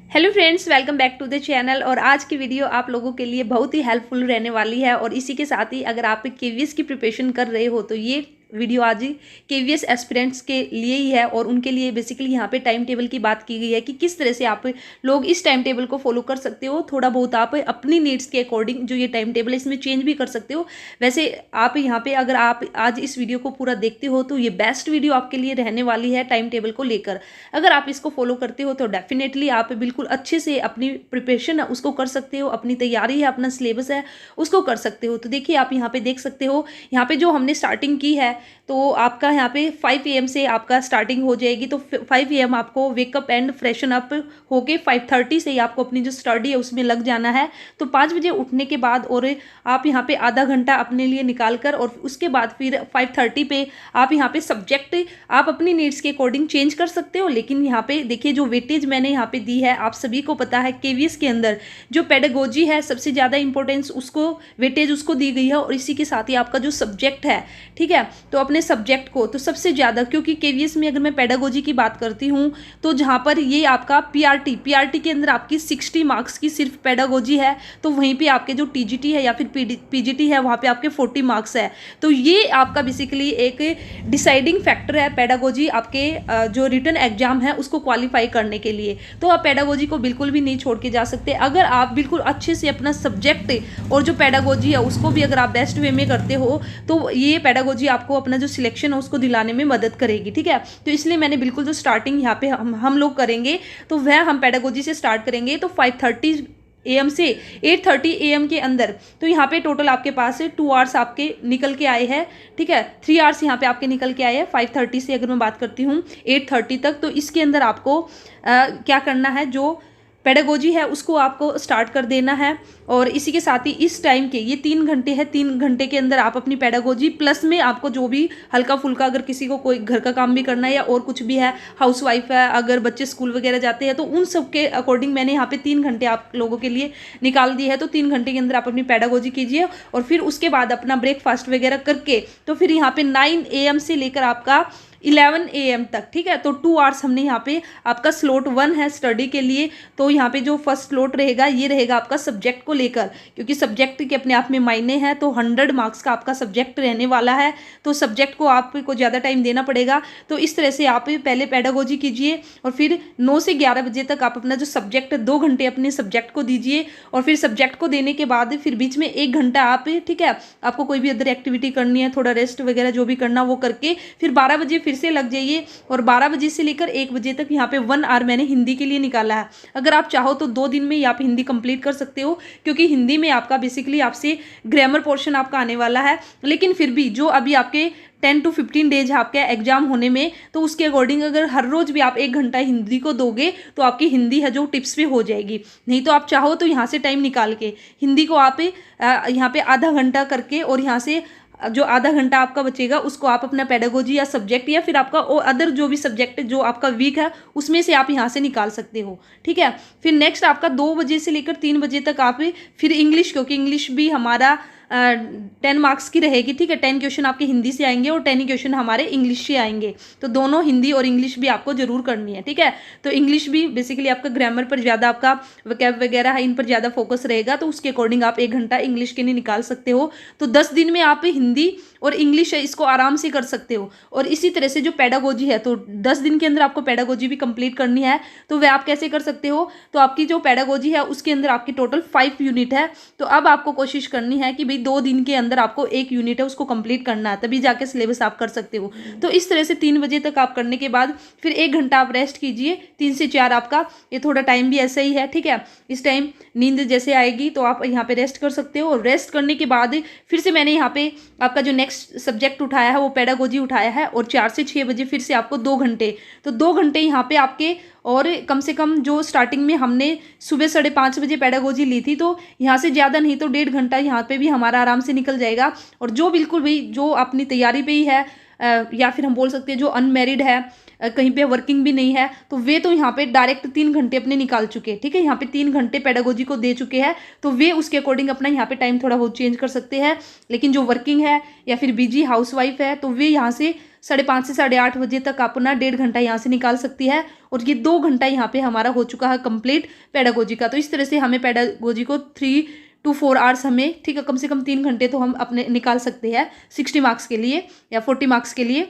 Hello friends, welcome back to the channel. और आज की वीडियो आप लोगों के लिए बहुत ही हेल्पफुल रहने वाली है। और इसी के साथ ही अगर आप केवीएस की प्रिपरेशन कर रहे हो तो ये वीडियो आज केवीएस एस्पिरेंट्स के लिए ही है। और उनके लिए बेसिकली यहाँ पे टाइम टेबल की बात की गई है कि किस तरह से आप लोग इस टाइम टेबल को फॉलो कर सकते हो। थोड़ा बहुत आप अपनी नीड्स के अकॉर्डिंग जो ये टाइम टेबल है इसमें चेंज भी कर सकते हो। वैसे आप यहाँ पे अगर आप आज इस वीडियो को पूरा देखते हो तो ये बेस्ट वीडियो आपके लिए रहने वाली है टाइम टेबल को लेकर। अगर आप इसको फॉलो करते हो तो डेफिनेटली आप बिल्कुल अच्छे से अपनी प्रिपरेशन है उसको कर सकते हो, अपनी तैयारी है, अपना सिलेबस है उसको कर सकते हो। तो देखिए आप यहाँ पे देख सकते हो, यहाँ पे जो हमने स्टार्टिंग की है तो आपका यहाँ पे 5 AM से आपका स्टार्टिंग हो जाएगी। तो 5 AM आपको वेकअप एंड फ्रेशन अप होके 5:30 से ही आपको अपनी जो स्टडी है उसमें लग जाना है। तो 5 बजे उठने के बाद और आप यहाँ पे आधा घंटा अपने लिए निकाल कर और उसके बाद फिर 5:30 पे आप यहाँ पे सब्जेक्ट आप अपनी नीड्स के अकॉर्डिंग चेंज कर सकते हो। लेकिन यहाँ पे देखिए जो वेटेज मैंने यहाँ पे दी है, आप सभी को पता है केवीएस के अंदर जो पेडागोजी है सबसे ज़्यादा इंपॉर्टेंस उसको वेटेज उसको दी गई है। और इसी के साथ ही आपका जो सब्जेक्ट है, ठीक है, तो अपने सब्जेक्ट को तो सबसे ज़्यादा, क्योंकि केवीएस में अगर मैं पेडागोजी की बात करती हूँ तो जहाँ पर ये आपका पीआरटी के अंदर आपकी 60 मार्क्स की सिर्फ पेडागोजी है, तो वहीं पे आपके जो टीजीटी है या फिर पीजीटी है वहाँ पे आपके 40 मार्क्स है। तो ये आपका बेसिकली एक डिसाइडिंग फैक्टर है पेडागोजी आपके जो रिटन एग्जाम है उसको क्वालिफाई करने के लिए। तो आप पेडागोजी को बिल्कुल भी नहीं छोड़ के जा सकते। अगर आप बिल्कुल अच्छे से अपना सब्जेक्ट और जो पेडागोजी है उसको भी अगर आप बेस्ट वे में करते हो तो ये पेडागोजी आपको अपना जो सिलेक्शन है उसको दिलाने में मदद करेगी, ठीक है। तो इसलिए मैंने बिल्कुल जो स्टार्टिंग यहाँ पे हम लोग करेंगे तो वह हम पेडागोजी से स्टार्ट करेंगे। तो 5:30 AM से 8:30 AM के अंदर तो यहाँ पे टोटल आपके पास 2 आवर्स आपके निकल के आए हैं, ठीक है। 3 आवर्स यहाँ पे आपके निकल के आए हैं 5:30 से अगर मैं बात करती हूँ 8:30 तक। तो इसके अंदर आपको क्या करना है, जो पेडागोजी है उसको आपको स्टार्ट कर देना है। और इसी के साथ ही इस टाइम के ये 3 घंटे है, 3 घंटे के अंदर आप अपनी पेडागोजी प्लस में आपको जो भी हल्का फुल्का अगर किसी को कोई घर का काम भी करना है या और कुछ भी है, हाउसवाइफ है, अगर बच्चे स्कूल वगैरह जाते हैं तो उन सब के अकॉर्डिंग मैंने यहाँ पे 3 घंटे आप लोगों के लिए निकाल दिए है। तो 3 घंटे के अंदर आप अपनी पेडागोजी कीजिए और फिर उसके बाद अपना ब्रेकफास्ट वगैरह करके तो फिर यहाँ पे 9 AM से लेकर आपका 11 AM तक, ठीक है। तो 2 आवर्स हमने यहाँ पे आपका स्लॉट 1 है स्टडी के लिए। तो यहाँ पे जो फर्स्ट स्लॉट रहेगा ये रहेगा आपका सब्जेक्ट को लेकर, क्योंकि सब्जेक्ट के अपने आप में मायने हैं। तो 100 मार्क्स का आपका सब्जेक्ट रहने वाला है, तो सब्जेक्ट को आपको ज़्यादा टाइम देना पड़ेगा। तो इस तरह से आप पहले पेडागोजी कीजिए और फिर 9 से 11 बजे तक आप अपना जो सब्जेक्ट 2 घंटे अपने सब्जेक्ट को दीजिए। और फिर सब्जेक्ट को देने के बाद फिर बीच में 1 घंटा आप, ठीक है, आपको कोई भी अदर एक्टिविटी करनी है, थोड़ा रेस्ट वगैरह जो भी करना वो करके फिर 12 बजे फिर से लग जाइए। और 12 बजे से लेकर 1 बजे तक यहाँ पे 1 आवर मैंने हिंदी के लिए निकाला है। अगर आप चाहो तो 2 दिन में ही आप हिंदी कंप्लीट कर सकते हो, क्योंकि हिंदी में आपका बेसिकली आपसे ग्रामर पोर्शन आपका आने वाला है। लेकिन फिर भी जो अभी आपके 10 to 15 डेज आपका एग्जाम होने में, तो उसके अकॉर्डिंग अगर हर रोज भी आप 1 घंटा हिंदी को दोगे तो आपकी हिंदी है जो टिप्स पे हो जाएगी। नहीं तो आप चाहो तो यहाँ से टाइम निकाल के हिंदी को आप यहाँ पे आधा घंटा करके और यहाँ से जो आधा घंटा आपका बचेगा उसको आप अपना पेडागोजी या सब्जेक्ट या फिर आपका और अदर जो भी सब्जेक्ट जो आपका वीक है उसमें से आप यहाँ से निकाल सकते हो, ठीक है। फिर नेक्स्ट आपका 2 बजे से लेकर 3 बजे तक आप फिर इंग्लिश, क्योंकि इंग्लिश भी हमारा 10 मार्क्स की रहेगी, ठीक है। 10 क्वेश्चन आपके हिंदी से आएंगे और 10 ही क्वेश्चन हमारे इंग्लिश से आएंगे। तो दोनों हिंदी और इंग्लिश भी आपको जरूर करनी है, ठीक है। तो इंग्लिश भी बेसिकली आपका ग्रामर पर ज़्यादा, आपका वोकैब वगैरह है इन पर ज़्यादा फोकस रहेगा, तो उसके अकॉर्डिंग आप 1 घंटा इंग्लिश के लिए निकाल सकते हो। तो 10 दिन में आप हिंदी और इंग्लिश है इसको आराम से कर सकते हो। और इसी तरह से जो पेडागोजी है, तो 10 दिन के अंदर आपको पेडागोजी भी कंप्लीट करनी है। तो वह आप कैसे कर सकते हो, तो आपकी जो पेडागोजी है उसके अंदर आपकी टोटल 5 यूनिट है। तो अब आपको कोशिश करनी है कि भाई 2 दिन के अंदर आपको 1 यूनिट है उसको कंप्लीट करना है, तभी जाके सिलेबस आप कर सकते हो। तो इस तरह से 3 बजे तक आप करने के बाद फिर 1 घंटा आप रेस्ट कीजिए। 3 से 4 आपका ये थोड़ा टाइम भी ऐसा ही है, ठीक है। इस टाइम नींद जैसे आएगी तो आप यहाँ पे रेस्ट कर सकते हो। और रेस्ट करने के बाद फिर से मैंने यहाँ पे आपका जो नेक्स्ट सब्जेक्ट उठाया है वो पेडागोजी उठाया है। और 4 से 6 बजे फिर से आपको 2 घंटे, तो 2 घंटे यहाँ पे आपके, और कम से कम जो स्टार्टिंग में हमने सुबह 5:30 बजे पेडागोजी ली थी तो यहाँ से ज़्यादा नहीं तो 1.5 घंटा यहाँ पे भी हमारा आराम से निकल जाएगा। और जो बिल्कुल भी जो अपनी तैयारी पे ही है या फिर हम बोल सकते हैं जो अनमेरिड है, कहीं पे वर्किंग भी नहीं है, तो वे तो यहाँ पे डायरेक्ट 3 घंटे अपने निकाल चुके हैं, ठीक है। यहाँ पे 3 घंटे पेडागोजी को दे चुके हैं, तो वे उसके अकॉर्डिंग अपना यहाँ पे टाइम थोड़ा बहुत चेंज कर सकते हैं। लेकिन जो वर्किंग है या फिर बिजी हाउसवाइफ है तो वे यहाँ से 5:30 से 8:30 बजे तक अपना 1.5 घंटा यहाँ से निकाल सकती है। और ये 2 घंटा यहाँ पे हमारा हो चुका है कंप्लीट पेडागोजी का। तो इस तरह से हमें पेडागोजी को 3 to 4 आवर्स हमें, ठीक है, कम से कम 3 घंटे तो हम अपने निकाल सकते हैं 60 मार्क्स के लिए या 40 मार्क्स के लिए।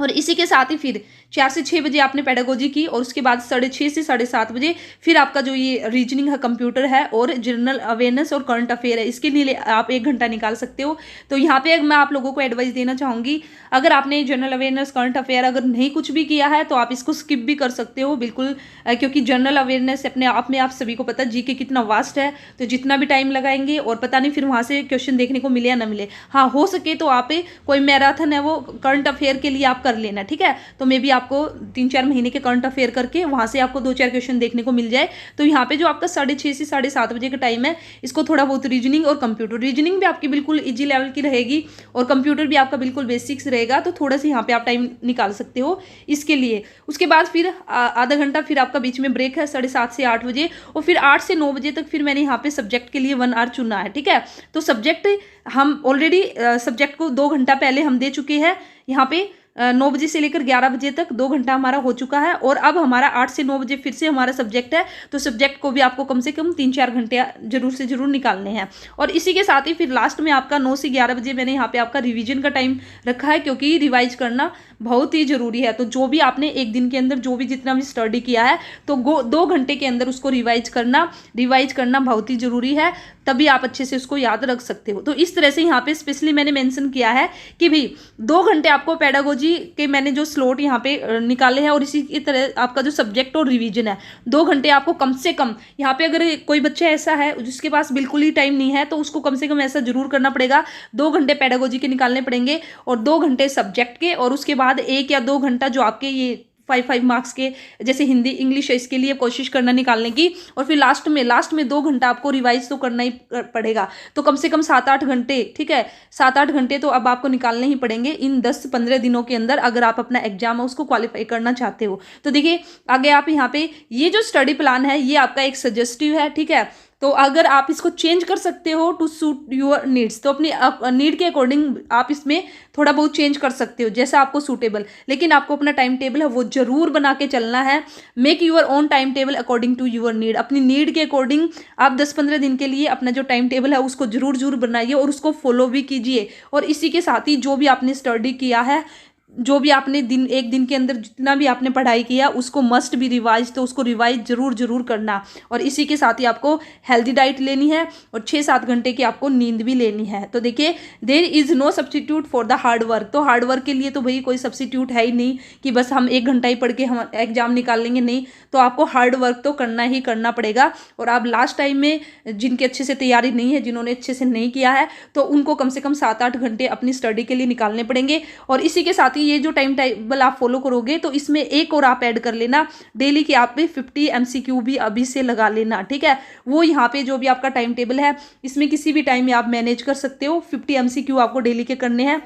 और इसी के साथ ही फिर 4 से 6 बजे आपने पेडागोजी की और उसके बाद 6:30 से 7:30 बजे फिर आपका जो ये रीजनिंग है, कंप्यूटर है और जनरल अवेयरनेस और करंट अफेयर है, इसके लिए आप 1 घंटा निकाल सकते हो। तो यहाँ पे मैं आप लोगों को एडवाइस देना चाहूँगी, अगर आपने जनरल अवेयरनेस, करंट अफेयर अगर नहीं कुछ भी किया है तो आप इसको स्किप भी कर सकते हो बिल्कुल, क्योंकि जनरल अवेयरनेस अपने आप में आप सभी को पता है जीके कितना वास्ट है। तो जितना भी टाइम लगाएंगे और पता नहीं फिर वहाँ से क्वेश्चन देखने को मिले या ना मिले। हाँ, हो सके तो आप कोई मैराथन है वो करंट अफेयर के लिए आप कर लेना, ठीक है। तो मे बी आपको 3-4 महीने के करंट अफेयर करके वहां से आपको 2-4 क्वेश्चन देखने को मिल जाए। तो यहाँ पे जो आपका 6:30 से 7:30 बजे का टाइम है, इसको थोड़ा बहुत रीजनिंग और कंप्यूटर, रीजनिंग भी आपकी बिल्कुल इजी लेवल की रहेगी और कंप्यूटर भी आपका बिल्कुल बेसिक्स रहेगा। तो थोड़ा सा यहाँ पे आप टाइम निकाल सकते हो इसके लिए। उसके बाद फिर आधा घंटा फिर आपका बीच में ब्रेक है 7:30 से 8 बजे और फिर 8 से 9 बजे तक फिर मैंने यहाँ पे सब्जेक्ट के लिए 1 आवर चुना है, ठीक है। तो सब्जेक्ट हम ऑलरेडी सब्जेक्ट को 2 घंटा पहले हम दे चुके हैं। यहाँ पे 9 बजे से लेकर 11 बजे तक 2 घंटा हमारा हो चुका है और अब हमारा 8 से 9 बजे फिर से हमारा सब्जेक्ट है। तो सब्जेक्ट को भी आपको कम से कम 3-4 घंटे जरूर से जरूर निकालने हैं। और इसी के साथ ही फिर लास्ट में आपका 9 से 11 बजे मैंने यहाँ पे आपका रिवीजन का टाइम रखा है, क्योंकि रिवाइज करना बहुत ही जरूरी है। तो जो भी आपने एक दिन के अंदर जो भी जितना भी स्टडी किया है तो 2 घंटे के अंदर उसको रिवाइज करना बहुत ही जरूरी है, तभी आप अच्छे से उसको याद रख सकते हो। तो इस तरह से यहाँ पे स्पेशली मैंने मेंशन किया है कि भाई 2 घंटे आपको पेडागोजी के मैंने जो स्लॉट यहाँ पे निकाले हैं और इसी की तरह आपका जो सब्जेक्ट और रिवीजन है 2 घंटे आपको कम से कम। यहाँ पे अगर कोई बच्चा ऐसा है जिसके पास बिल्कुल ही टाइम नहीं है तो उसको कम से कम ऐसा जरूर करना पड़ेगा, 2 घंटे पेडागोजी के निकालने पड़ेंगे और 2 घंटे सब्जेक्ट के, और उसके बाद 1 या 2 घंटा जो आपके ये 5 मार्क्स के जैसे हिंदी इंग्लिश है इसके लिए कोशिश करना निकालने की। और फिर लास्ट में 2 घंटा आपको रिवाइज तो करना ही पड़ेगा। तो कम से कम 7-8 घंटे, ठीक है, 7-8 घंटे तो अब आपको निकालने ही पड़ेंगे इन 10-15 दिनों के अंदर, अगर आप अपना एग्जाम है उसको क्वालिफाई करना चाहते हो। तो देखिए आगे आप यहाँ पे ये जो स्टडी प्लान है ये आपका एक सजेस्टिव है, ठीक है। तो अगर आप इसको चेंज कर सकते हो टू सूट योर नीड्स, तो अपनी नीड के अकॉर्डिंग आप इसमें थोड़ा बहुत चेंज कर सकते हो जैसा आपको सूटेबल, लेकिन आपको अपना टाइम टेबल है वो जरूर बना के चलना है। Make your own time table according to your need, अपनी नीड के अकॉर्डिंग आप 10-15 दिन के लिए अपना जो टाइम टेबल है उसको जरूर बनाइए और उसको फॉलो भी कीजिए। और इसी के साथ ही जो भी आपने स्टडी किया है, जो भी आपने एक दिन के अंदर जितना भी आपने पढ़ाई किया उसको मस्ट भी रिवाइज, तो उसको रिवाइज जरूर करना। और इसी के साथ ही आपको हेल्दी डाइट लेनी है और 6-7 घंटे की आपको नींद भी लेनी है। तो देखिए there is no substitute for the hard work, तो हार्ड वर्क के लिए तो भाई कोई सब्सटीट्यूट है ही नहीं कि बस हम 1 घंटा ही पढ़ के हम एग्जाम निकाल लेंगे, नहीं। तो आपको हार्ड वर्क तो करना ही करना पड़ेगा। और आप लास्ट टाइम में जिनकी अच्छे से तैयारी नहीं है, जिन्होंने अच्छे से नहीं किया है, तो उनको कम से कम 7-8 घंटे अपनी स्टडी के लिए निकालने पड़ेंगे। और इसी के साथ ही ये जो टाइम टेबल आप फॉलो करोगे तो इसमें एक और आप ऐड कर लेना डेली की, आप पे 50 MCQ भी अभी से लगा लेना, ठीक है। वो यहाँ पे जो भी आपका टाइम टेबल है इसमें किसी भी टाइम में आप मैनेज कर सकते हो। 50 MCQ आपको डेली के करने हैं।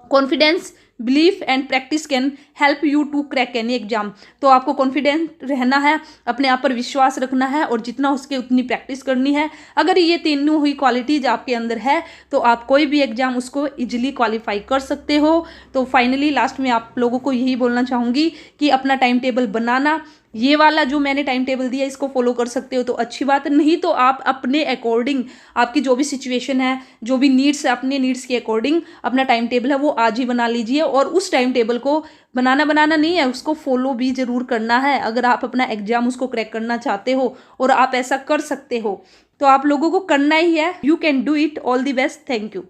Confidence, belief and practice can help you to crack any exam, तो आपको कॉन्फिडेंट रहना है, अपने आप पर विश्वास रखना है और जितना उसके उतनी प्रैक्टिस करनी है। अगर ये तीनों हुई क्वालिटीज आपके अंदर है तो आप कोई भी एग्जाम उसको इजीली क्वालिफाई कर सकते हो। तो फाइनली लास्ट में आप लोगों को यही बोलना चाहूँगी कि अपना टाइम टेबल बनाना, ये वाला जो मैंने टाइम टेबल दिया इसको फॉलो कर सकते हो तो अच्छी बात है, नहीं तो आप अपने अकॉर्डिंग आपकी जो भी सिचुएशन है, जो भी नीड्स है, अपने नीड्स के अकॉर्डिंग अपना टाइम टेबल है वो आज ही बना लीजिए। और उस टाइम टेबल को बनाना नहीं है, उसको फॉलो भी जरूर करना है अगर आप अपना एग्जाम उसको क्रैक करना चाहते हो और आप ऐसा कर सकते हो तो आप लोगों को करना ही है। You can do it. All the best. Thank you.